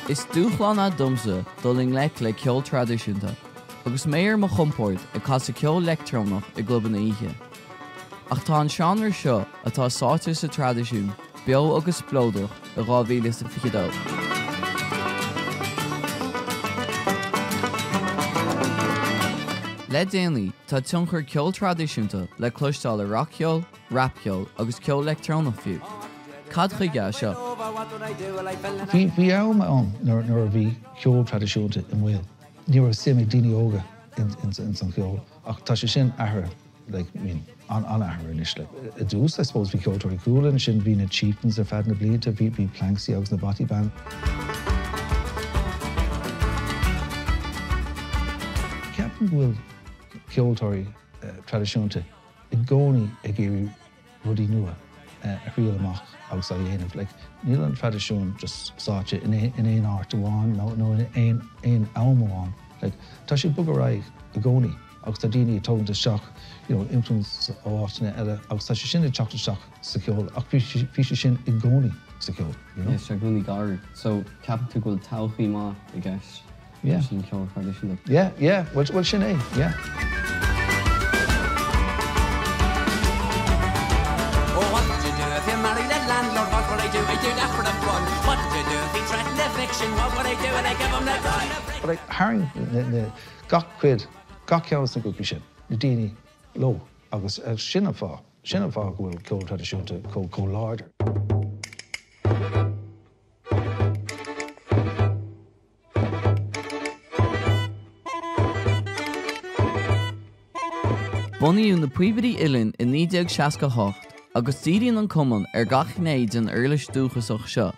Is dúchlána dumsa dulling le ceol tradiisiúnta, agus méar mo chompórt I casa ceol lectrónach I globan na oíche. Ach tá an seanrair seo atá sáte sa tradiisiún, beo agus splódach I 2022. Le déanaí tá tionchar ceol tradiisiúnta le clúisteáil rock ceol, rap ceol agus ceol lectrónach fiú. Cad chuige seo? Bhí am nuair a bhí ceol tradiisiúnta in Mhail. Ní raibh sim ag daoine óga in san ceol, ach tá sé sin athair, an athair inis. A dús, I suppose, bhí ceoltóirí cúla, and sin bhí na chieftains ar fad na blianta, bhí Planksy agus na Botty Band. Ceapan bhfuil ceoltóirí tradiisiúnta I gcónaí ag éirí rudí nua a riail amach agus a dhéanamh. Níl an tradiisiún just sáte in éon áirt amháin, nó in éon am amháin. Tá sé bug raibh a gcónaí agus tá daoine tógannta seach, influence áitina eile, agus tá sé sin ag teachta seach sa ceol, ach bhí sé sin I gcónaí sa ceol. Yes, sé gcónaí gar. So ceapan tú goil todhchaí má I gceist. Yeah. Sin ceol tradiisiúnta. Yeah, well sin é, yeah. Haring gach cuid, gach ceannas na gúpa sin, na daoine ló, agus sin a fá bhfuil ceol tradiisiúnta có láidir. Bunaíonn na puibirí Uillinn in 1968 agus díríonn an cumann gach gnéid an uirlis dúchasach seo.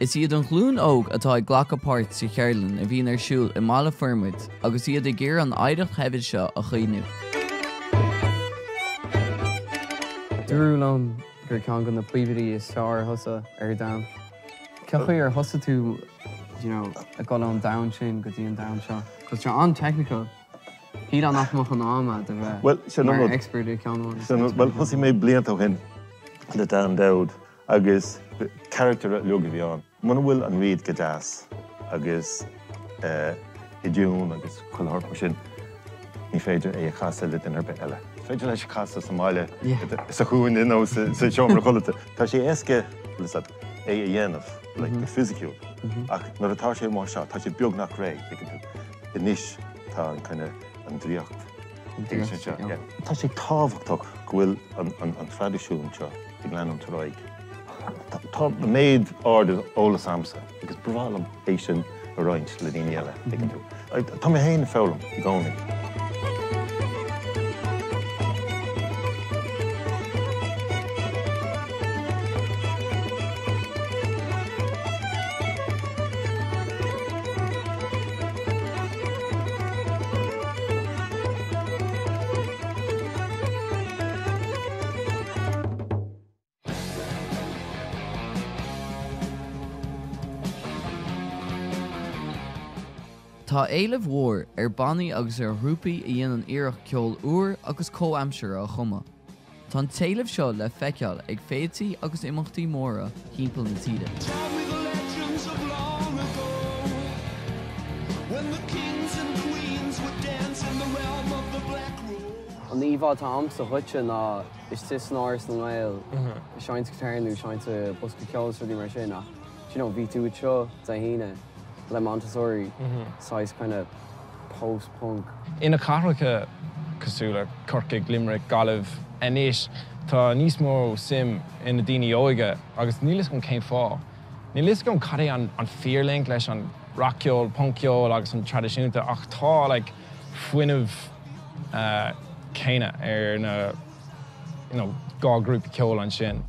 Is iad an glún óg atá ag ghlacapáirt sa chearlann a bhíonn siúl I mála formid agus iad ag géar an aireacht hefid seo a chuoinú. Dúrúlam gur ceann go na puibirí is fearr thosa dam. Ceachaí ar thosa tú, a gáil an down sin go dtí an down seo. Cos tá an technical. Híad an achmach an áma de bheith mar expert I ceann. Well, thosaí mé blianta ó hin le Dan Dowd agus character leoga bhí an. Muna bhfuil an riad go deas agus I dún agus chuilthart mar sin ní féidir é a chaasa le den arbe eile. Féidir leis chaasa sa máile sa chuúin in sa seomra chuilta. Tá sé éasce é a dhéanamh le physiciúil. Ach nuair atá sé mar seo, tá sé beag nach ré inis tá an dríocht. Tá sé tábhachtach go bhfuil an tradiisiún seo I gleann Taraig. Tá méid áard óla samsa, agus brálam é sin a roint le daoine eile. Tá mé héana felam I gcónaí. Tá éileamh mhór bannaí agus rúpaí a dhéanann iarracht ceol uair agus comhamsir a chuma. Tá an taobh seo le feiceáil ag féadtaí agus imeachtaí móra thimpeall na tíre. An íomhá tá amsa chuite ná is tis náras na Mhail. Seáint go teirnú seáinte bosca ceollas ruí mar sin nach. Bhí tú seo tá híine. Le Montessori, size kind of post-punk. Ina carracha cosúla corcaigh Limerick galamh inis tá níos mó sim ina daoine óige agus nílas gon céim fá. Nílas gon cadé an fearlink leis an rock ceol, punk ceol agus an tradiisiúnta ach tá fuinmh céine ar na gá grúpa ceol an sin.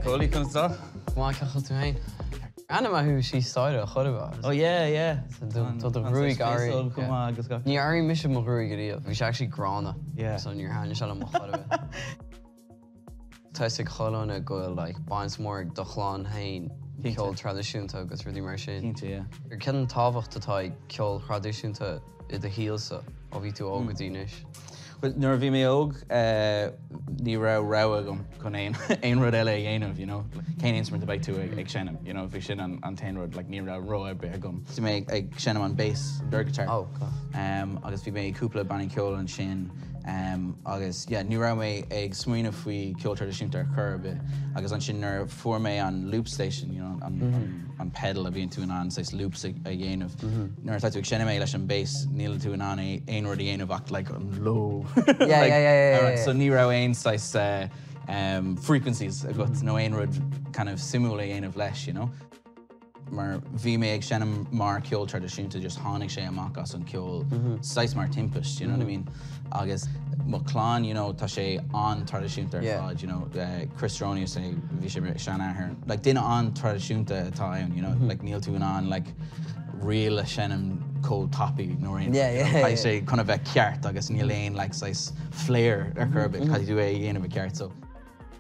Coley comes up. Má ceachil tú hain. Anna who she's started a chorba. Oh yeah. So the Rui Gary. Ní airí mis mo Rui Gary. She's actually grana. Yeah. So in your hand, you're mo chorba. Tá sig cholona go like Barnes Morg Dochlán hain ceol tradiisiúnta agus ruí mar sin. Cínte, yeah. Ar cean tábhacht atá ceol tradiisiúnta I do híalsa ó bhí tú óga daois. Well, nuair bhí mé óg, ní ra agam chun aon rud eile dhéanamh, you know. Cén instrument a bheith tú ag seanam, you know, bhí sin an tain rud, like, ní ra be agam. Bhí mé ag seanam an bass, dir guitar. Oh, God. Agus bhí mé cúpla bannaí ceol an sin. Agus, yeah, ní ra mé ag smuoine faoi ceol tradiisiúnta ar chur bit. Agus an sin nuair fuair mé an loop station, you know, an pedal a bhíonn tú an says loops a dhéanamh. Nuair tá tú ag seanam mé leis an bass, níl tú an aon rud a dhéanamh ach like an low. Yeah. So ní ra aon says frequencies a got nó aon rud kind of simula dhéanamh leis, you know. Mar bhí mé ag seanam mar ceol tradiisiúnta just tháinig sé amach as an ceol sais mar timpist, you know what I mean? Agus má chlán, you know, tá sé an tradiisiúnta ar fád, you know, Chris Roney sé bhí sé sean ahar. Like duine an tradiisiúnta atá ann, you know, like níl tú an like rial a seanam có tapaí nó aon. Cai sé chuna bheith ceart agus níl aon like sais flair ar churbit cai tú é dhéanamh ceart, so.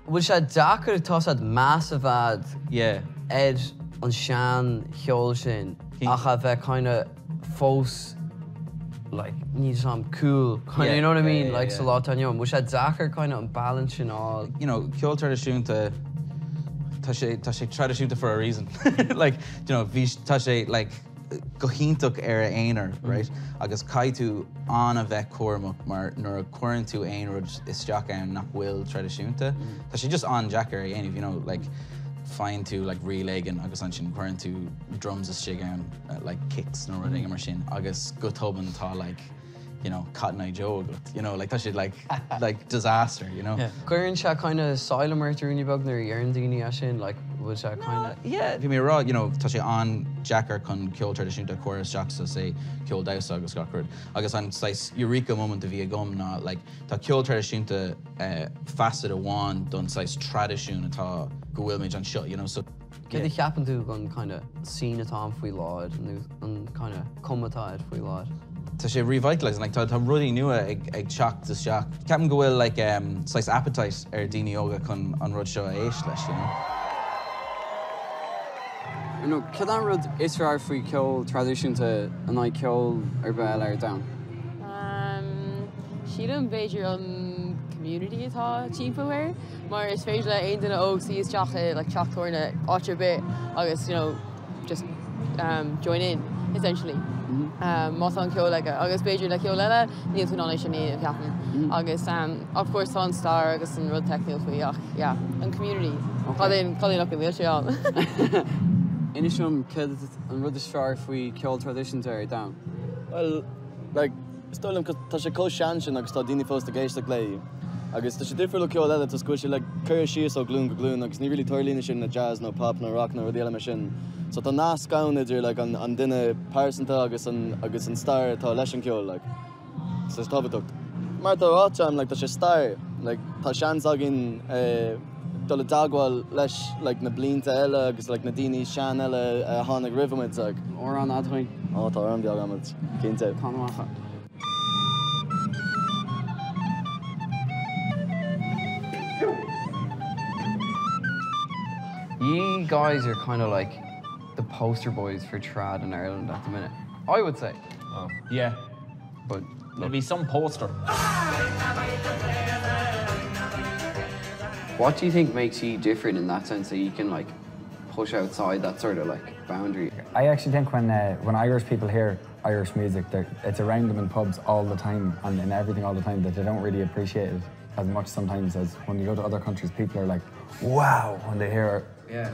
Bhfuil sé dachar atá massive ad ed an sean cheol sin ach a bheith kind of fós like need some cool kind of, you know what I mean, like so lot on you bhfuil sé dachar kind of an balance sin all, you know, ceol tradiisiúnta tá sé tradiisiúnta for a reason. Like, you know, tá sé like gohíntaach ar éonar, right? Agus cai tú an a bheith cuairmach mar nuair a cuireann tú aon rud isteach ann nach bhfuil tradiisiúnta. Tá sé just an jack ar aonmh, you know, like find tú like real-legging agus an sin cuireann tú drums is sig ann like kicks nó rud mar sin agus go toban tá like, you know, Cotton Eye Joe agat, you know, like tá sé like disaster, you know. Cuireann sé kind of silent martúní bag nar dhearann daoine a sin, like bhfuil sé kind of yeah, bhí mé rá, you know, tá sé an jackar chun ceol tradiisiúnta cuairas seach sa sé ceol damhsa agus gacrúd. Agus an sais eureka moment a bhí agam ná, like tá ceol tradiisiúnta facet amháin don sais tradiisiún atá go bhfuil méid an seo, you know, so Cé cheapan tú gon kind of scene atá faoi láid an kind of cumatá faoi láid. Tá sé revitalising, like tá rudí nua ag seach sa seach. Ceapan go bhfuil like sais appetite ar daoine óga chun an rud seo a éis leis, you know. You know, cad an rud is fear faoi ceol tradiisiúnta an ag ceol ar bheith ar dam? Siad an beidir an community atá tímpair, mar is féidir le aon duine óg sí is teach like teachúirna áte bit agus, you know, just join in, essentially. Más an ceol agus beidir le ceol eile, níl tú nána sin é ceapan. Agus, of course, tá an star agus an rud technical faoi ach, yeah, an community. Cadéon nach go bhfuil sé an. Inisiúm cad an rud is fear faoi ceol tradiisiúnta ar dam? Well, like, stoilm tá sé có sean sin agus tá daoine fós a géisteach lei. Agus tá sé difriúil le ceol eile tá scoil sé le chuir síos ó glún go glún agus ní rilí toirlíne sin na jazz nó pop nó rock nó rudí eile mar sin. So tá ná scaun idir like an duine páirsanta agus an star tá leis an ceol, like. So is tábhatócht. Mar tá áiteam, like, tá sé star, like, tá seans agin dul le dagháil leis like na blianta eile agus like na daoine sean eile tháinig rihmuid ag. Ó an adhain? Ó, tá an beag amid, cinnte. Tánacha. You guys are kind of like the poster boys for trad in Ireland at the minute, I would say. Oh, yeah. But there'll be some poster. What do you think makes you different in that sense that you can like push outside that sort of like boundary? I actually think when Irish people hear Irish music, it's around them in pubs all the time and in everything all the time, that they don't really appreciate it as much sometimes as when you go to other countries. People are like, wow, when they hear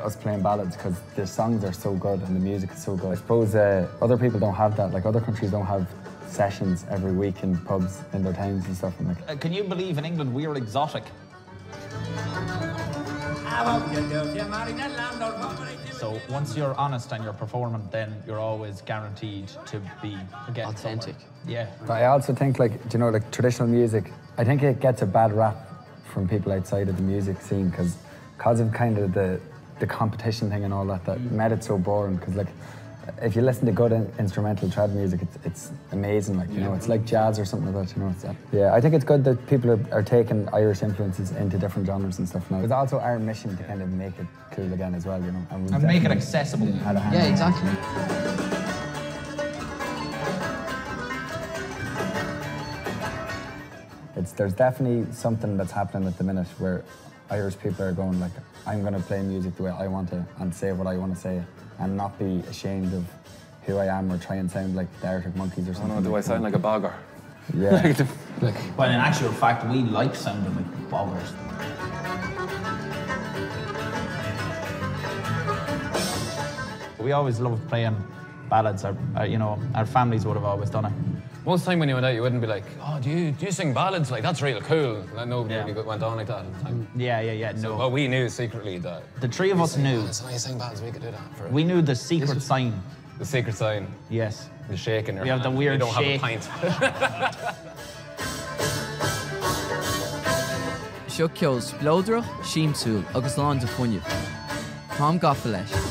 us playing ballads, because the songs are so good and the music is so good. I suppose other people don't have that, like other countries don't have sessions every week in pubs in their towns and stuff. And like, can you believe in England we're exotic? So once you're honest and you're performing, then you're always guaranteed to be authentic. Yeah. But I also think, like, you know, like traditional music, I think it gets a bad rap from people outside of the music scene because of kind of the competition thing and all that made it so boring. Because like if you listen to good instrumental trad music, it's amazing. Like, you know, it's like jazz or something like that. You know, it's that. Yeah, I think it's good that people are taking Irish influences into different genres and stuff now. It's also our mission to kind of make it cool again as well. You know, And make it accessible. Yeah, exactly. There's definitely something that's happening at the minute where Irish people are going like, I'm going to play music the way I want to and say what I want to say and not be ashamed of who I am or try and sound like the Arctic Monkeys or something. Oh no, do I sound like a bogger? Yeah. Well, in actual fact, we like sounding like boggers. We always loved playing ballads. Our families would have always done it. Most time when you went out, you wouldn't be like, oh, do you sing ballads? Like, that's real cool. And nobody really went on like that at the time. Yeah, no. But we knew secretly that... The three of us knew. So you sing ballads, we could do that. We knew the secret sign. The secret sign? Yes. The shake in your hand. We have the weird shake. You don't shake. have a pint. Seo ceol splóideach, síimsúil agus lán de fuinneamh. Tám gafa leis.